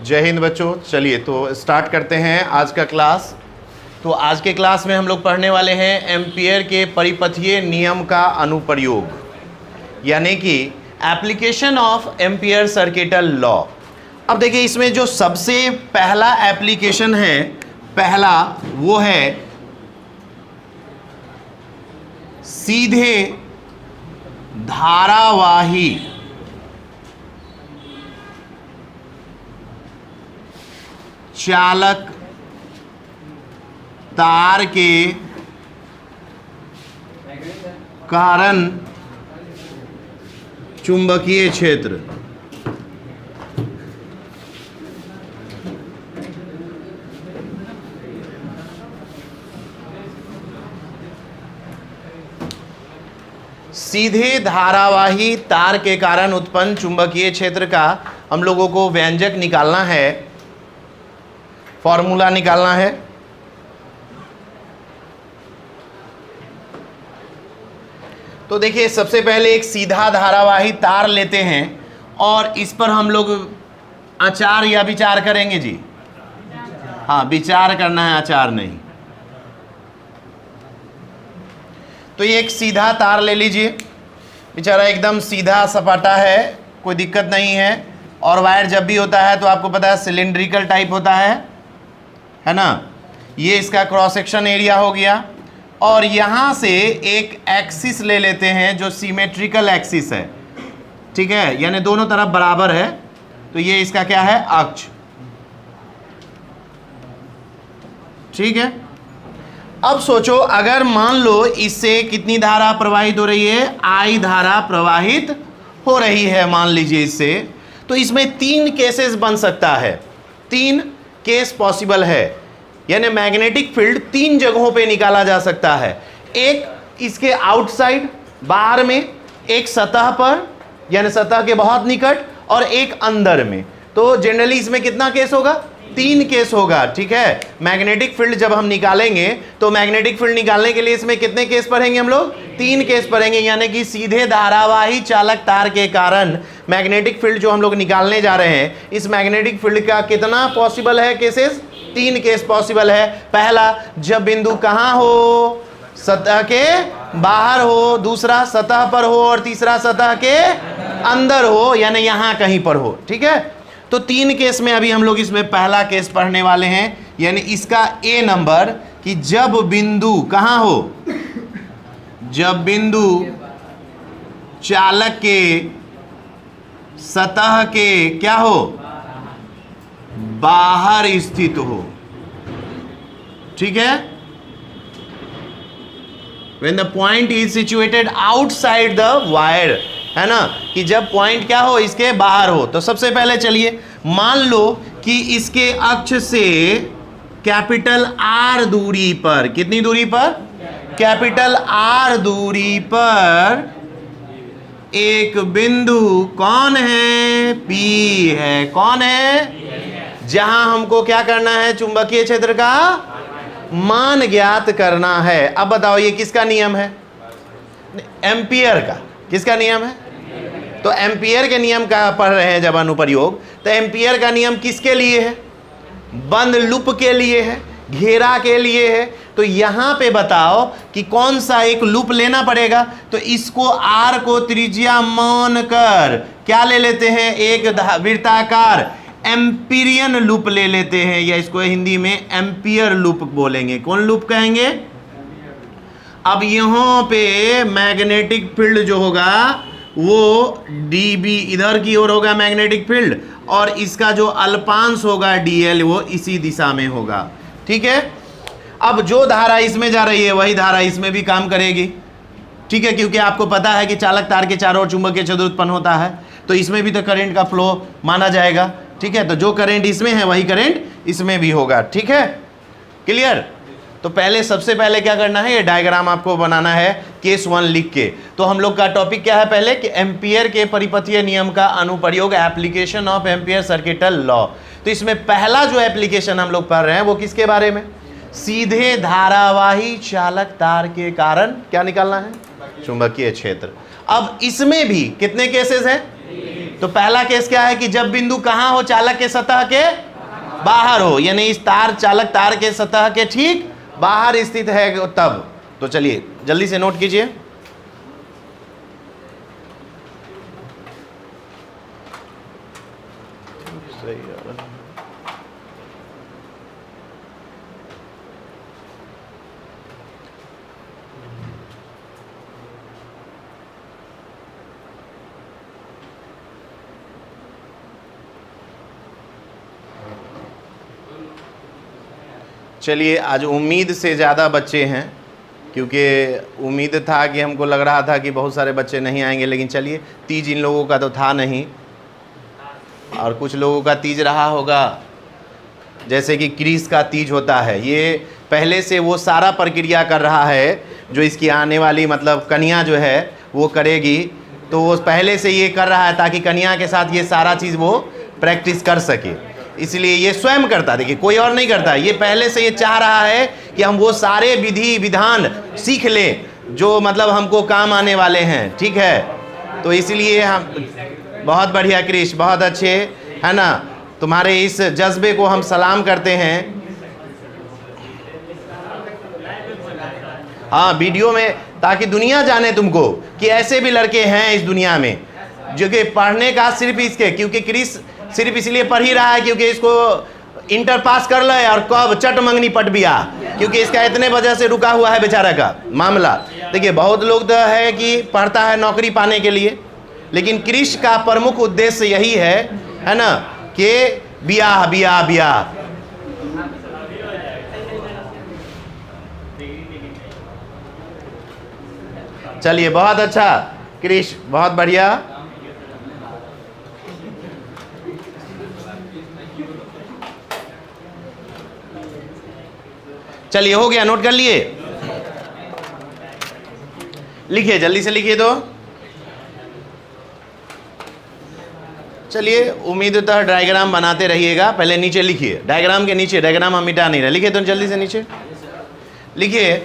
जय हिंद बच्चों। चलिए तो स्टार्ट करते हैं आज का क्लास। तो आज के क्लास में हम लोग पढ़ने वाले हैं एम्पियर के परिपथीय नियम का अनुप्रयोग, यानी कि application of ampere circuital law. अब देखिए इसमें जो सबसे पहला एप्लीकेशन है, पहला वो है सीधे धारावाही चालक तार के कारण चुंबकीय क्षेत्र। सीधे धारावाही तार के कारण उत्पन्न चुंबकीय क्षेत्र का हम लोगों को व्यंजक निकालना है, फॉर्मूला निकालना है। तो देखिए सबसे पहले एक सीधा धारावाही तार लेते हैं और इस पर हम लोग आचार या विचार करेंगे जी। हाँ, विचार करना है, आचार नहीं। तो ये एक सीधा तार ले लीजिए, बेचारा एकदम सीधा सपाटा है, कोई दिक्कत नहीं है। और वायर जब भी होता है तो आपको पता है सिलिंड्रिकल टाइप होता है ना। ये इसका क्रॉस सेक्शन एरिया हो गया। और यहाँ से एक एक्सिस ले लेते हैं जो सिमेट्रिकल एक्सिस है, ठीक है, यानी दोनों तरफ बराबर है। तो ये इसका क्या है, अक्ष, ठीक है। अब सोचो अगर मान लो इससे कितनी धारा प्रवाहित हो रही है, आई धारा प्रवाहित हो रही है मान लीजिए इससे, तो इसमें तीन केसेस बन सकता है, तीन केस पॉसिबल है। यानी मैग्नेटिक फील्ड तीन जगहों पे निकाला जा सकता है। एक इसके आउटसाइड बाहर में, एक सतह पर यानी सतह के बहुत निकट, और एक अंदर में। तो जनरली इसमें कितना केस होगा, तीन केस होगा, ठीक है। मैग्नेटिक फील्ड जब हम निकालेंगे तो मैग्नेटिक फील्ड निकालने के लिए इसमें कितने केस पढ़ेंगे हम लोग, तीन केस पढ़ेंगे। यानी कि सीधे धारावाही चालक तार के कारण मैग्नेटिक फील्ड जो हम लोग निकालने जा रहे हैं, इस मैग्नेटिक फील्ड का कितना पॉसिबल है केसेस, तीन केस पॉसिबल है। पहला, जब बिंदु कहां हो, सतह के बाहर हो, दूसरा सतह पर हो, और तीसरा सतह के अंदर हो, यानी यहां कहीं पर हो, ठीक है। तो तीन केस में अभी हम लोग इसमें पहला केस पढ़ने वाले हैं, यानी इसका ए नंबर, कि जब बिंदु कहां हो, जब बिंदु चालक के सतह के क्या हो, बाहर स्थित हो, ठीक है। When the point is situated outside the wire, है ना, कि जब पॉइंट क्या हो, इसके बाहर हो। तो सबसे पहले चलिए मान लो कि इसके अक्ष से कैपिटल आर दूरी पर, कितनी दूरी पर, कैपिटल आर दूरी पर एक बिंदु कौन है, पी है, कौन है, जहां हमको क्या करना है, चुंबकीय क्षेत्र का मान ज्ञात करना है। अब बताओ ये किसका नियम है, एम्पियर का। किसका नियम है, तो एम्पियर के नियम का पढ़ रहे हैं जब अनुप्रयोग। तो एम्पियर का नियम किसके लिए है, बंद लूप के लिए है, घेरा के लिए है। तो यहां पे बताओ कि कौन सा एक लूप लेना पड़ेगा। तो इसको आर को त्रिज्या मानकर क्या ले लेते हैं, एक वृत्ताकार एम्पिरियन लूप ले लेते हैं, या इसको हिंदी में एम्पियर लूप बोलेंगे। कौन लूप कहेंगे। अब यहां पे मैग्नेटिक फील्ड जो होगा वो डीबी इधर की ओर होगा मैग्नेटिक फील्ड, और इसका जो अल्पांश होगा डीएल वो इसी दिशा में होगा, ठीक है। अब जो धारा इसमें जा रही है वही धारा इसमें भी काम करेगी, ठीक है, क्योंकि आपको पता है कि चालक तार के चारों ओर चुंबकीय क्षेत्र उत्पन्न होता है, तो इसमें भी तो करंट का फ्लो माना जाएगा, ठीक है। तो जो करंट इसमें है वही करंट इसमें भी होगा, ठीक है, क्लियर। तो पहले सबसे पहले क्या करना है, ये डायग्राम आपको बनाना है केस 1 लिख के। तो हम लोग का टॉपिक क्या है पहले, कि एम्पियर के परिपथीय नियम का अनुप्रयोग, application of ampere circuital law. तो इसमें पहला जो एप्लीकेशन हम लोग पढ़ रहे हैं वो किसके बारे में, सीधे धारावाही चालक तार के कारण क्या निकालना है, चुंबकीय क्षेत्र। अब इसमें भी कितने केसेस हैं, तो पहला केस क्या है कि जब बिंदु कहां हो, चालक के सतह के बाहर हो, यानी इस तार चालक तार के सतह के ठीक बाहर स्थित है तब। तो चलिए जल्दी से नोट कीजिए। चलिए आज उम्मीद से ज़्यादा बच्चे हैं, क्योंकि उम्मीद था कि हमको लग रहा था कि बहुत सारे बच्चे नहीं आएंगे, लेकिन चलिए तीज इन लोगों का तो था नहीं, और कुछ लोगों का तीज रहा होगा, जैसे कि क्रिस का तीज होता है। ये पहले से वो सारा प्रक्रिया कर रहा है जो इसकी आने वाली मतलब कन्या जो है वो करेगी, तो वो पहले से ये कर रहा है ताकि कन्या के साथ ये सारा चीज़ वो प्रैक्टिस कर सके। इसलिए ये स्वयं करता, देखिए कोई और नहीं करता, ये पहले से ये चाह रहा है कि हम वो सारे विधि विधान सीख लें जो मतलब हमको काम आने वाले हैं, ठीक है। तो इसलिए हम बहुत बढ़िया क्रिश, बहुत अच्छे, है ना, तुम्हारे इस जज्बे को हम सलाम करते हैं। हाँ वीडियो में, ताकि दुनिया जाने तुमको कि ऐसे भी लड़के हैं इस दुनिया में जो कि पढ़ने का सिर्फ इसके, क्योंकि क्रिस सिर्फ इसलिए पढ़ ही रहा है क्योंकि इसको इंटर पास कर ले और कब चट मंगनी पट बिया, क्योंकि इसका इतने वजह से रुका हुआ है बेचारा का मामला। देखिए बहुत लोग तो है कि पढ़ता है नौकरी पाने के लिए, लेकिन क्रिश का प्रमुख उद्देश्य यही है ना, कि बियाह बियाह बियाह। चलिए बहुत अच्छा क्रिश, बहुत बढ़िया। चलिए हो गया, नोट कर लिए, लिखिए जल्दी से लिखिए। तो चलिए उम्मीदतः डायग्राम बनाते रहिएगा, पहले नीचे लिखिए, डायग्राम के नीचे, डायग्राम हम मिटा नहीं रहे, लिखिए तो जल्दी से नीचे लिखिए।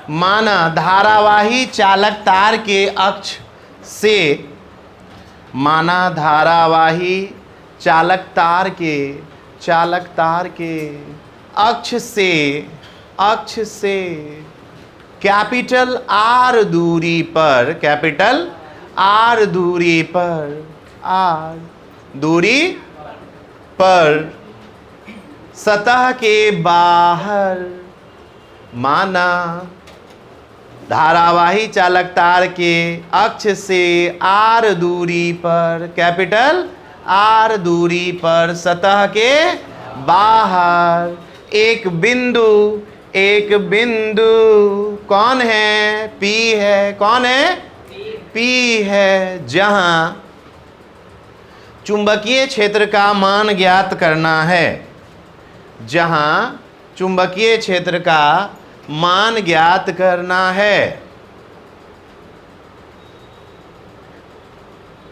माना धारावाही चालक तार के अक्ष से, माना धारावाही चालक तार के अक्ष से कैपिटल आर दूरी पर, कैपिटल आर दूरी पर सतह के बाहर, माना धारावाही चालक तार के अक्ष से आर दूरी पर, कैपिटल आर दूरी पर सतह के बाहर एक बिंदु कौन है, पी है, कौन है, पी है, जहां चुंबकीय क्षेत्र का मान ज्ञात करना है, जहां चुंबकीय क्षेत्र का मान ज्ञात करना है।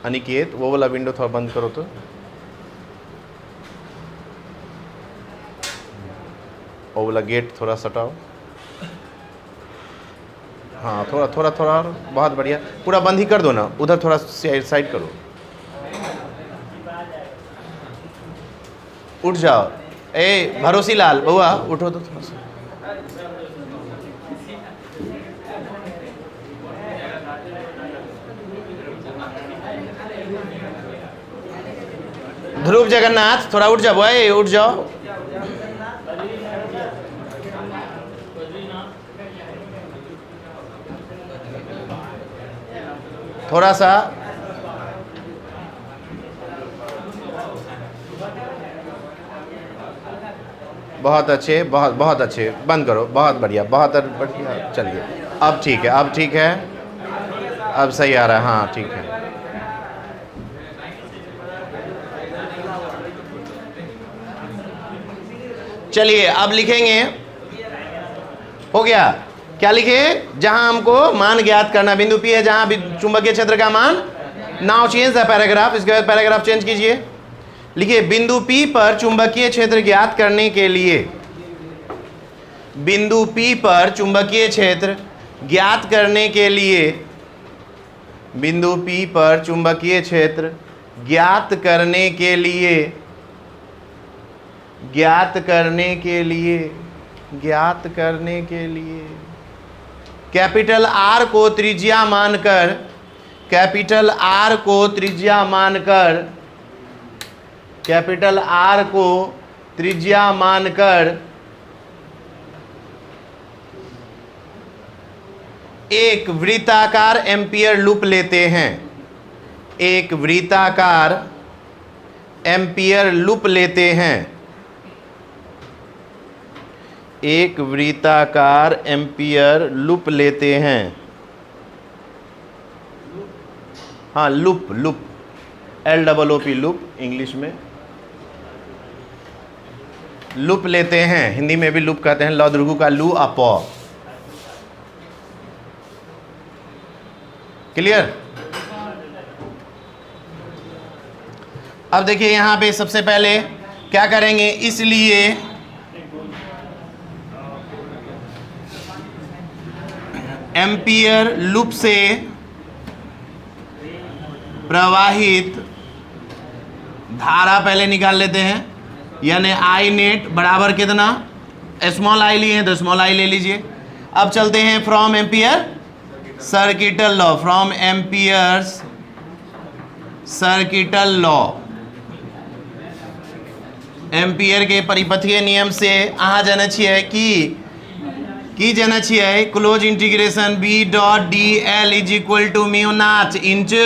अनिकेत वो वाला विंडो थोड़ा बंद करो तो, वो वाला गेट थोड़ा सटाओ, हाँ थोड़ा थोड़ा थोड़ा, बहुत बढ़िया, पूरा बंद ही कर दो ना, उधर थोड़ा साइड करो, उठ जाओ, ए भरोसी लाल बउआ उठो तो थोड़ा सा। ध्रुव जगन्नाथ थोड़ा उठ जाओ, भाई उठ जाओ। थोड़ा सा बहुत अच्छे, बहुत अच्छे, बंद करो, बहुत बढ़िया, बहुत बढ़िया। चलिए अब ठीक है, अब ठीक है, अब सही आ रहा है, हाँ ठीक है। चलिए अब लिखेंगे, हो गया, क्या लिखे, जहां हमको मान ज्ञात करना, बिंदु पी है जहां चुंबकीय क्षेत्र का मान। नाउ चेंज द पैराग्राफ, इसके बाद पैराग्राफ चेंज कीजिए। लिखिए बिंदु P पर चुंबकीय क्षेत्र ज्ञात करने के लिए, बिंदु P पर चुंबकीय क्षेत्र ज्ञात करने के लिए, बिंदु P पर चुंबकीय क्षेत्र ज्ञात करने के लिए, ज्ञात करने के लिए, ज्ञात करने के लिए कैपिटल R को त्रिज्या मानकर, कैपिटल R को त्रिज्या मानकर, कैपिटल R को त्रिज्या मानकर एक वृत्ताकार एम्पियर लूप लेते हैं, एक वृत्ताकार एम्पियर लूप लेते हैं, एक वृत्ताकार एम्पियर लूप लेते हैं। हाँ loop, loop LOOP loop English में लूप लेते हैं, हिंदी में भी लूप कहते हैं, लौ दीर्घ का लू अपॉ। क्लियर? अब देखिए यहां पे सबसे पहले क्या करेंगे, इसलिए एम्पियर लूप से प्रवाहित धारा पहले निकाल लेते हैं, यानी आई नेट बराबर कितना, स्मॉल आई लिए हैं तो स्मॉल आई ले लीजिए। अब चलते हैं from ampere circuital law, from amperes circuital law, ampere के परिपथीय नियम से अहाँ जाने छियै की जाने छियै, close integration B dot D L is equal to mu naught into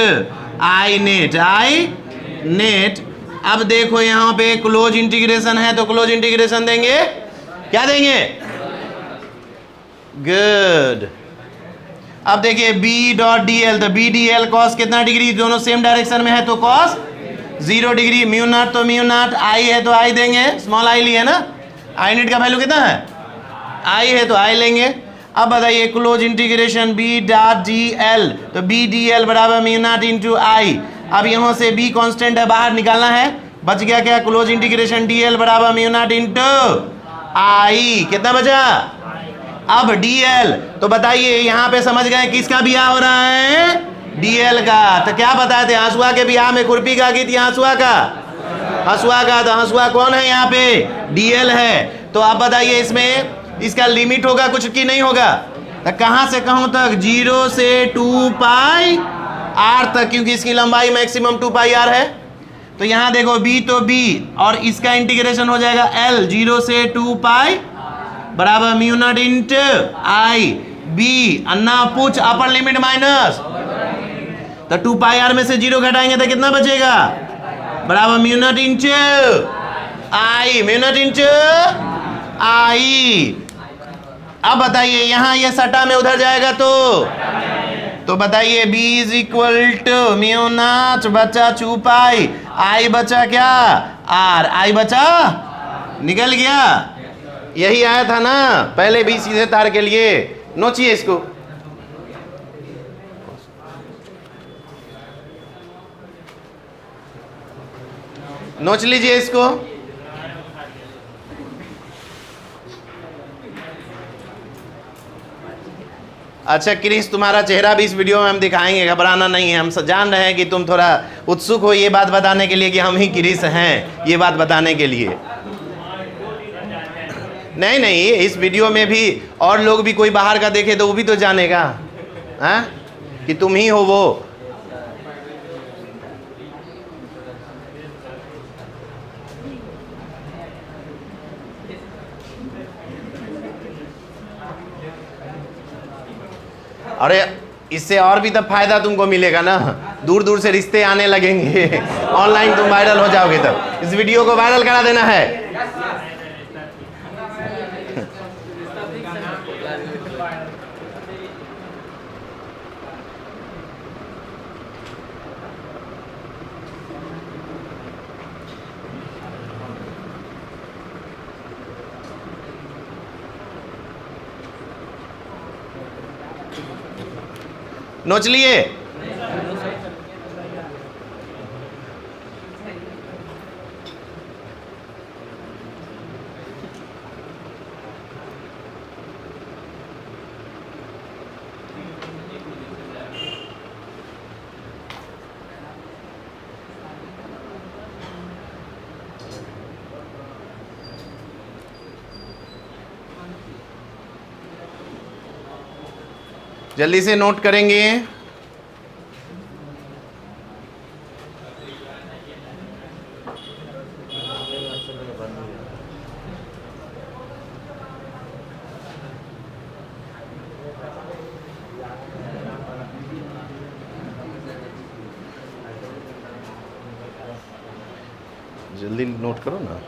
I net, I net. अब देखो यहाँ पे क्लोज इंटीग्रेशन है तो क्लोज इंटीग्रेशन देंगे, क्या देंगे, गुड। अब देखिए बी डॉट डी एल, तो बी डी एल कॉस कितना डिग्री, दोनों सेम डायरेक्शन में है तो कॉस 0 डिग्री, म्यू नॉट तो म्यू नॉट, आई है तो आई देंगे, स्मॉल आई लिए ना, आई नेट का वैल्यू कितना है, आई है तो आई लेंगे। अब बताइए close integration B dot D L, तो बी डी एल बराबर म्यू नॉट इंटू आई। अब यहाँ से बी कांस्टेंट है, बाहर निकालना है, बच गया क्या, क्लोज इंटीग्रेशन डी एल बराबर म्यू नॉट इंटू आई, कितना बचा, अब डीएल। तो बताइए यहाँ पे समझ गए किसका ब्याह हो रहा है, डीएल का। तो क्या बताए थे, हंसुआ के ब्याह में खुरपी का गीत, या हंसुआ का, हंसुआ का, तो हंसुआ कौन है यहाँ पे, डीएल है। तो आप बताइए इसमें इसका लिमिट होगा कुछ की नहीं होगा, तो कहाँ से कहाँ तक, 0 से 2 पाई आर तक, क्योंकि इसकी लंबाई मैक्सिमम 2 पाई आर है। तो यहाँ देखो बी तो बी, और इसका इंटीग्रेशन हो जाएगा एल, 0 से 2 पाई बराबर म्यू नॉट इंटू आई, बी अन्ना पूछ अपर लिमिट माइनस, तो 2 पाई आर में से 0 घटाएंगे तो कितना बचेगा, बराबर mu naught into I, mu naught into I. अब बताइए यहाँ ये सटा में उधर जाएगा तो बताइए b is equal to mu naught बचा 2 पाई, आई बचा क्या, आर, आई बचा, निकल गया, यही आया था ना पहले भी सीधे तार के लिए। नोचिए इसको, नोच लीजिए इसको। अच्छा क्रिस, तुम्हारा चेहरा भी इस वीडियो में हम दिखाएंगे, घबराना नहीं है। हम जान रहे हैं कि तुम थोड़ा उत्सुक हो ये बात बताने के लिए कि हम ही क्रिस हैं, ये बात बताने के लिए। नहीं नहीं, इस वीडियो में भी और लोग भी कोई बाहर का देखे तो वो भी तो जानेगा हाँ कि तुम ही हो वो। अरे इससे और भी तब फायदा तुमको मिलेगा ना, दूर दूर से रिश्ते आने लगेंगे, ऑनलाइन तुम वायरल हो जाओगे। तब इस वीडियो को वायरल करा देना है। नोच लिए? जल्दी से नोट करेंगे। जल्दी नोट करो ना।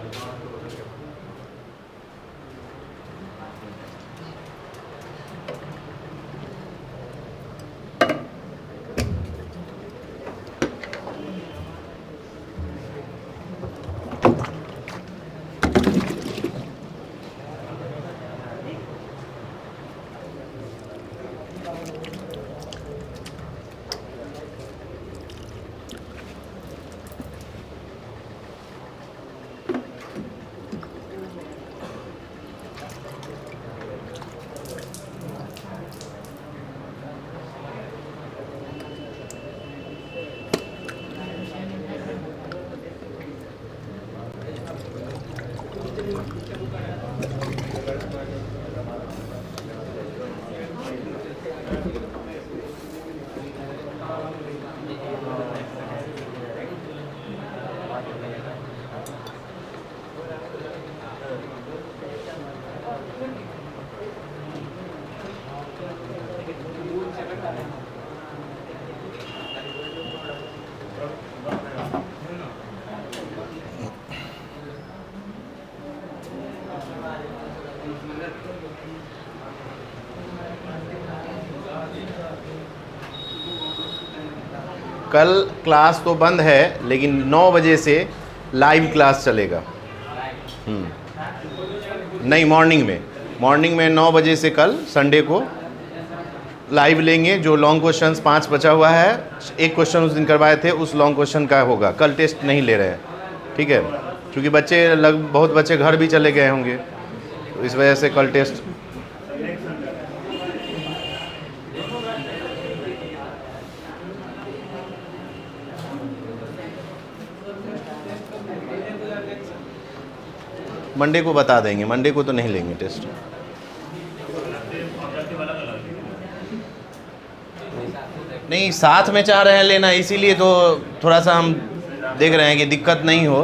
कल क्लास तो बंद है, लेकिन 9 बजे से लाइव क्लास चलेगा। नहीं, मॉर्निंग में 9 बजे से कल संडे को लाइव लेंगे। जो लॉन्ग क्वेश्चंस 5 बचा हुआ है, एक क्वेश्चन उस दिन करवाए थे, उस लॉन्ग क्वेश्चन का होगा। कल टेस्ट नहीं ले रहे हैं, ठीक है, क्योंकि बहुत बच्चे घर भी चले गए होंगे, तो इस वजह से कल टेस्ट। मंडे को बता देंगे, मंडे को तो नहीं लेंगे टेस्ट। नहीं, साथ में चाह रहे हैं लेना, इसीलिए तो थोड़ा सा हम देख रहे हैं कि दिक्कत नहीं हो,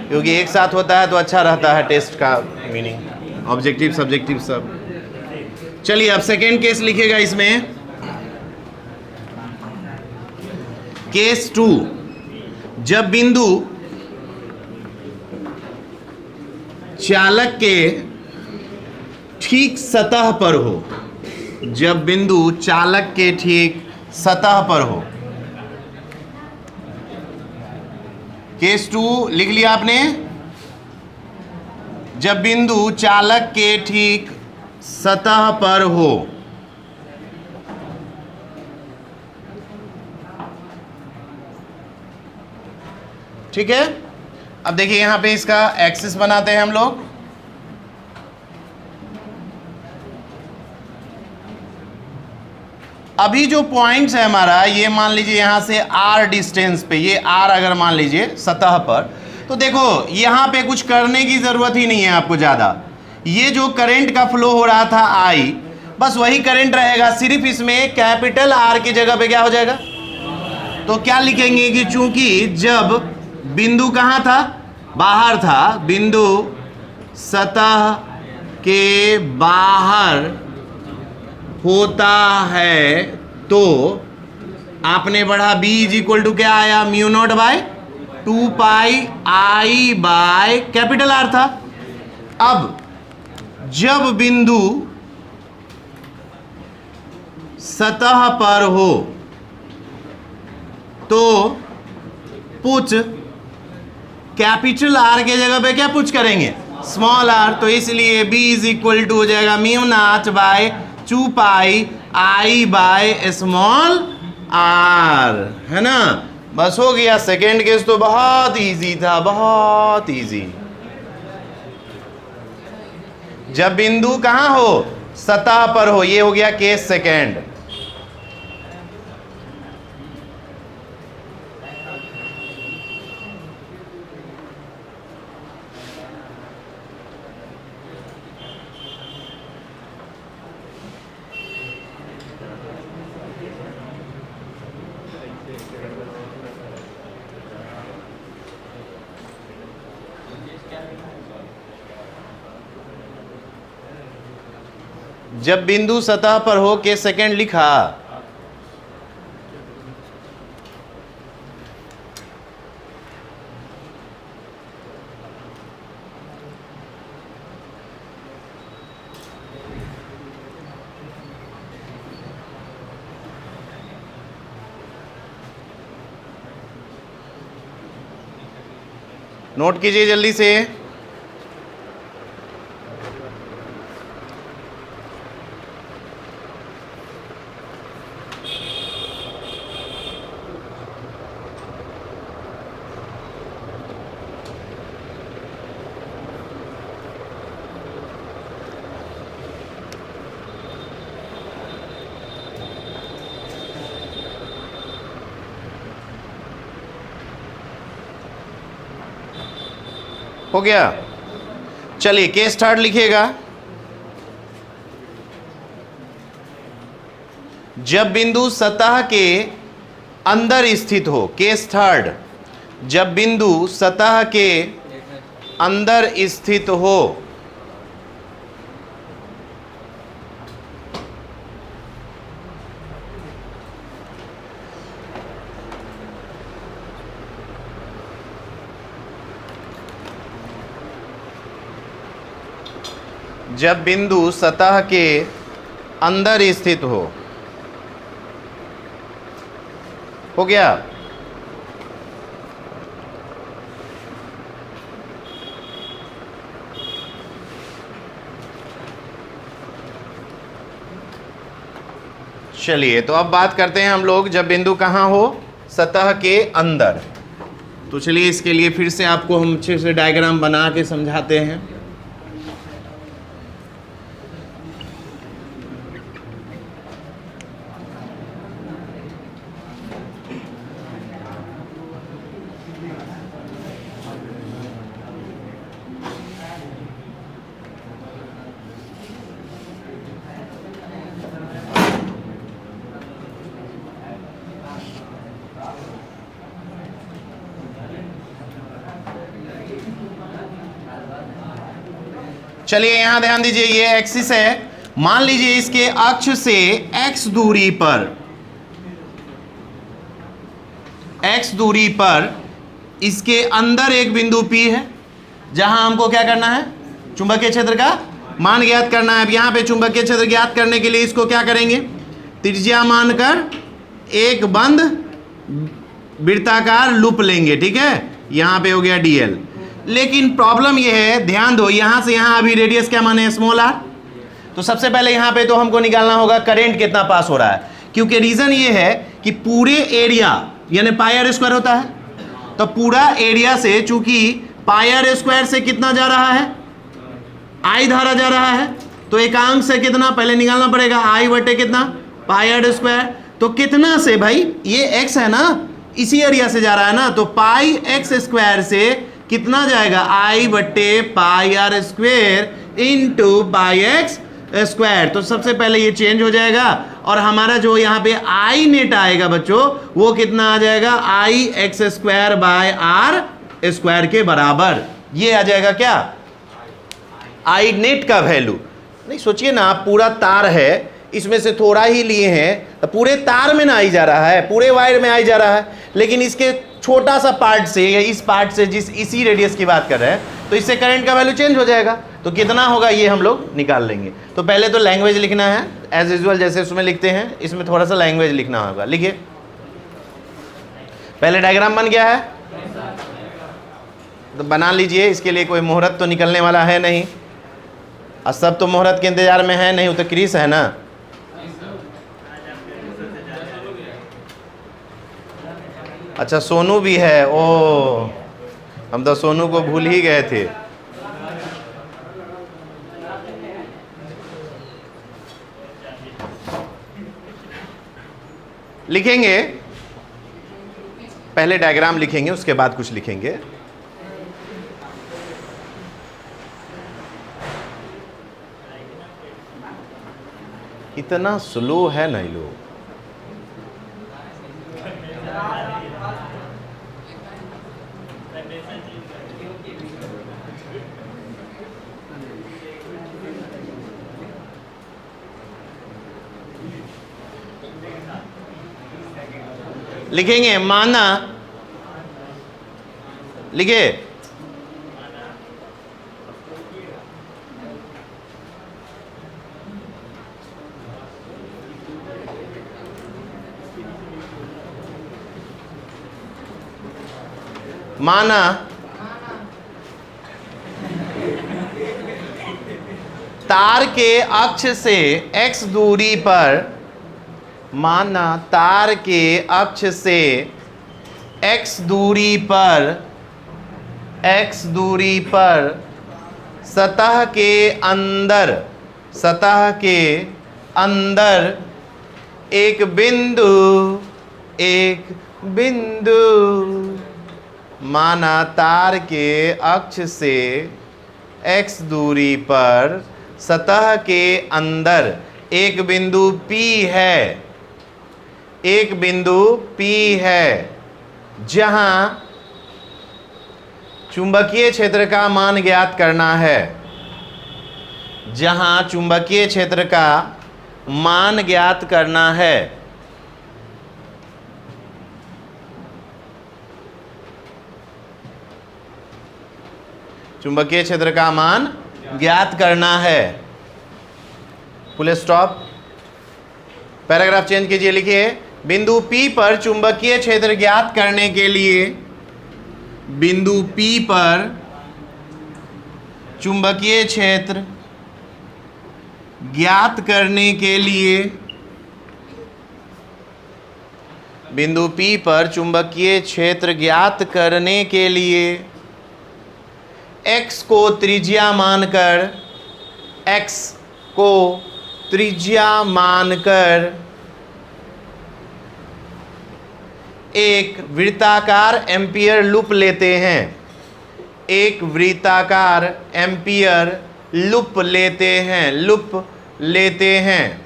क्योंकि एक साथ होता है तो अच्छा रहता है टेस्ट का मीनिंग, ऑब्जेक्टिव सब्जेक्टिव सब। चलिए अब सेकेंड केस लिखेगा इसमें। केस 2, जब बिंदु चालक के ठीक सतह पर हो, जब बिंदु चालक के ठीक सतह पर हो। केस 2 लिख लिया आपने। जब बिंदु चालक के ठीक सतह पर हो, ठीक है। अब देखिए यहां पे इसका एक्सिस बनाते हैं हम लोग। अभी जो पॉइंट्स है हमारा, ये मान लीजिए यहां से r डिस्टेंस पे, ये r अगर मान लीजिए सतह पर, तो देखो यहां पे कुछ करने की जरूरत ही नहीं है आपको ज्यादा। ये जो करंट का फ्लो हो रहा था I, बस वही करंट रहेगा, सिर्फ इसमें कैपिटल R की जगह पे क्या हो जाएगा, तो क्या लिखेंगे कि चूंकि जब बिंदु कहां था, बाहर था, बिंदु सतह के बाहर होता है, तो आपने पढ़ा B इज इक्वल टू क्या आया, mu naught by 2 pi I by capital R था। अब जब बिंदु सतह पर हो तो पुच कैपिटल R के जगह पे क्या पुच करेंगे, स्मॉल r, तो इसलिए B इज इक्वल टू हो जाएगा mu naught by 2 pi I by small r, है ना। बस हो गया। सेकेंड केस तो बहुत इजी था, बहुत इजी। जब बिंदु कहां हो, सतह पर हो, ये हो गया केस सेकेंड। जब बिंदु सतह पर हो के सेकंड लिखा। नोट कीजिए जल्दी से। हो गया। चलिए केस स्टार्ट लिखिएगा। जब बिंदु सतह के अंदर स्थित हो, केस थर्ड, जब बिंदु सतह के अंदर स्थित हो, जब बिंदु सतह के अंदर स्थित हो गया। चलिए तो अब बात करते हैं हम लोग जब बिंदु कहाँ हो, सतह के अंदर। तो चलिए इसके लिए फिर से आपको हम अच्छे से डायग्राम बना के समझाते हैं। चलिए यहां ध्यान दीजिए, ये एक्सिस है। मान लीजिए इसके अक्ष से x दूरी पर इसके अंदर एक बिंदु P है, जहां हमको क्या करना है, चुंबकीय क्षेत्र का मान ज्ञात करना है। अब यहां पे चुंबकीय क्षेत्र ज्ञात करने के लिए इसको क्या करेंगे, त्रिज्या मानकर एक बंद वृत्ताकार लूप लेंगे। ठीक है, यहां पे हो गया dl। लेकिन प्रॉब्लम यह है, ध्यान दो, यहां से यहां अभी रेडियस क्या माने, स्मॉल r। तो सबसे पहले यहां पे तो हमको निकालना होगा करंट कितना पास हो रहा है, क्योंकि रीजन ये है कि पूरे एरिया यानी पाई आर स्क्वायर होता है, तो पूरा एरिया से चूंकि पाई आर स्क्वायर से कितना जा रहा है, आई धारा जा रहा है, तो एकांक से कितना पहले निकालना पड़ेगा, आई बटे कितना, पाई आर स्क्वायर। तो कितना से भाई, ये एक्स है ना, इसी एरिया से जा रहा है ना, तो पाई एक्स स्क्वायर से कितना जाएगा, आई बटे pi r square into pi x square. तो सबसे पहले ये चेंज हो जाएगा और हमारा जो यहाँ पे आई नेट आएगा बच्चों, वो कितना आ जाएगा, I x square by r square के बराबर। ये आ जाएगा क्या, आई नेट का वैल्यू। नहीं सोचिए ना, आप पूरा तार है, इसमें से थोड़ा ही लिए हैं, तो पूरे तार में ना आई जा रहा है, पूरे वायर में आई जा रहा है, लेकिन इसके छोटा सा पार्ट से या इस पार्ट से जिस इसी रेडियस की बात कर रहे हैं, तो इससे करंट का वैल्यू चेंज हो जाएगा। तो कितना होगा ये हम लोग निकाल लेंगे। तो पहले तो लैंग्वेज लिखना है एज यूजुअल, जैसे उसमें लिखते हैं, इसमें थोड़ा सा लैंग्वेज लिखना होगा। लिखिए, पहले डायग्राम बन गया है तो बना लीजिए। इसके लिए कोई मुहूर्त तो निकलने वाला है नहीं, और सब तो मुहूर्त के इंतजार में है नहीं, वो तो क्रीस है ना। अच्छा सोनू भी है, ओ हम तो सोनू को भूल ही गए थे। लिखेंगे, पहले डायग्राम लिखेंगे, उसके बाद कुछ लिखेंगे। इतना स्लो है ना ये लोग। लिखेंगे माना, लिखे माना तार के अक्ष से x दूरी पर, माना तार के अक्ष से x दूरी पर सतह के अंदर एक बिंदु, माना तार के अक्ष से x दूरी पर सतह के अंदर एक बिंदु P है, जहां चुंबकीय क्षेत्र का मान ज्ञात करना है, जहां चुंबकीय क्षेत्र का मान ज्ञात करना है। चुंबकीय क्षेत्र का मान ज्ञात करना है। Full stop. पैराग्राफ चेंज कीजिए, लिखिए बिंदु P पर चुंबकीय क्षेत्र ज्ञात करने के लिए, बिंदु P पर चुंबकीय क्षेत्र ज्ञात करने के लिए, बिंदु P पर चुंबकीय क्षेत्र ज्ञात करने के लिए x को त्रिज्या मानकर एक वृत्ताकार एम्पियर लूप लेते हैं, एक वृत्ताकार एम्पियर लूप लेते हैं,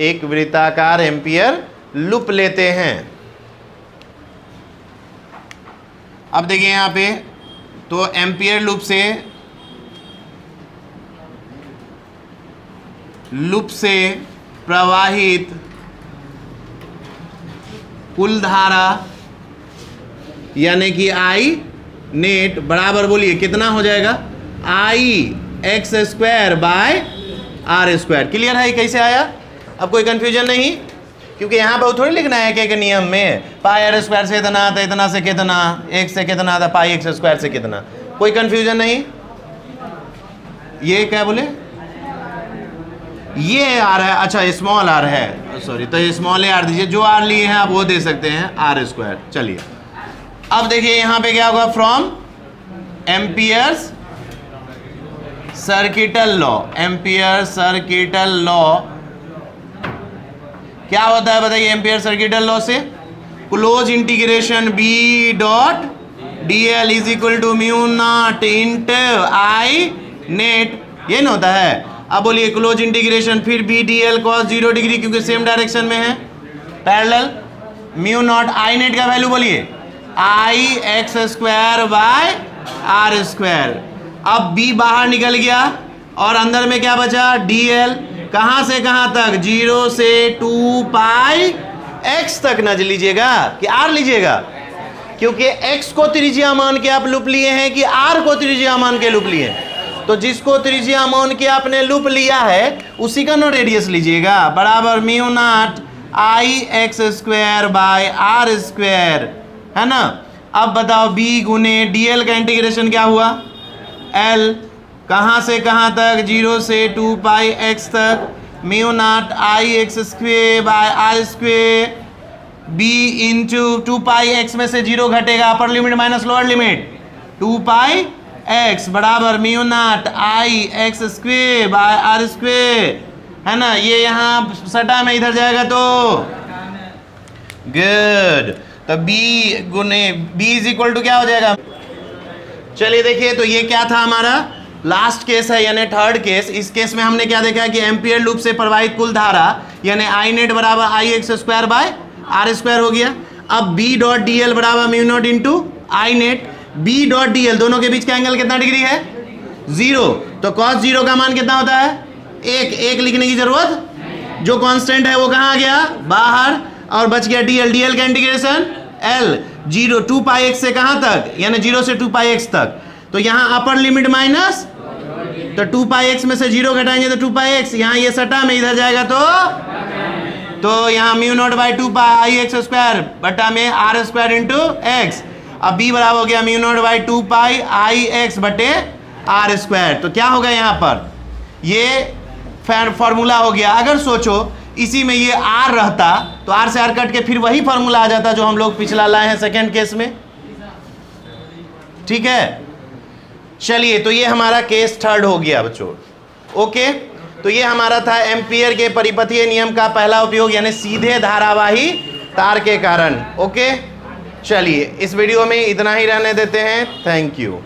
एक वृत्ताकार एम्पियर लूप लेते हैं। अब देखिए यहाँ पे, तो एम्पियर लूप से प्रवाहित कुल धारा यानी कि I नेट बराबर, बोलिए कितना हो जाएगा, I(x²) बाय r²। क्लियर है कैसे आया? अब कोई कंफ्यूजन नहीं, क्योंकि यहाँ पर थोड़ी लिखना है कि नियम में πr² से इतना आता, इतना से कितना, x से कितना आता, πx² से कितना, कोई कंफ्यूजन नहीं। ये क्या बोले, ये आर है, अच्छा स्मॉल आर है, सॉरी, तो स्मॉल आर दीजिए, जो आर लिए हैं आप वो दे सकते हैं r²। चलिए अब देखिए यहाँ पे क्या होगा, फ्रॉम एम्पियर्स सर्किटल लॉ, क्या होता है बताइए एम्पियर सर्किटल लॉ से, close integration B.dl is equal to μ0 into I net, ये ना होता है। अब बोलिए क्लोज इंटीग्रेशन फिर B.dl cos 0 डिग्री, क्योंकि सेम डायरेक्शन में है, पैरेलल, μ0 I नेट का वैल्यू बोलिए I(x²) बाय r²। अब B बाहर निकल गया और अंदर में क्या बचा, dl, कहां से कहां तक, 0 से 2πx तक न लीजिएगा कि r लीजिएगा, क्योंकि x को त्रिज्या मान के आप लूप लिए हैं कि r को त्रिज्या मान के लूप लिए हैं, तो जिसको त्रिज्या मान के आपने लूप लिया है उसी का नो रेडियस लीजिएगा, बराबर μ0 I(x² बाय r², है ना। अब बताओ B गुने dl का इंटीग्रेशन क्या हुआ, l, कहां से कहां तक, 0 से 2πx तक, μ0 I(x² bye r², B into 2πx में से 0 घटेगा, upper limit minus lower limit, 2πx बराबर μ0 I(x² बाय r², है ना। ये यहाँ सटा में इधर जाएगा तो गुड, तो B गुने B इज इक्वल टू क्या हो जाएगा। चलिए देखिए, तो ये क्या था हमारा लास्ट केस है, यानी थर्ड केस। इस केस में हमने क्या देखा कि एम्पियर लूप से प्रवाहित कुल धारा यानी I नेट बराबर I(x² बाय r² हो गया। अब B.dl बराबर μ0 इंटू I नेट, B.dl दोनों के बीच का एंगल कितना डिग्री है, 0, तो cos 0 का मान कितना होता है, 1 लिखने की जरूरत जो कांस्टेंट है वो कहाँ आ गया, बाहर, और बच गया डीएल। डीएल का इंटीग्रेशन एल, 0 2 पाई एक्स से कहाँ तक, यानी 0 से 2 पाई एक्स तक। तो यहाँ अपर लिमिट माइनस, तो 2 पाई एक्स में से 0 घटाएंगे तो 2 पाई एक्स, यहाँ ये सटा में इधर जाएगा तो यहाँ mu naught by 2 pi x square बटा में आर स्क्वायर इंटू एक्स। अब बी बराबर हो गया mu naught by 2 pi I x बटे आर स्क्वायर। तो क्या होगा यहाँ पर, ये फॉर्मूला हो गया। अगर सोचो इसी में ये आर रहता तो आर से आर कट के फिर वही फॉर्मूला आ जाता जो हम लोग पिछला लाए हैं सेकेंड केस में। ठीक है, चलिए, तो ये हमारा केस थर्ड हो गया बच्चों। ओके, तो ये हमारा था एम्पियर के परिपथीय नियम का पहला उपयोग, यानी सीधे धारावाही तार के कारण। ओके, चलिए इस वीडियो में इतना ही रहने देते हैं। Thank you.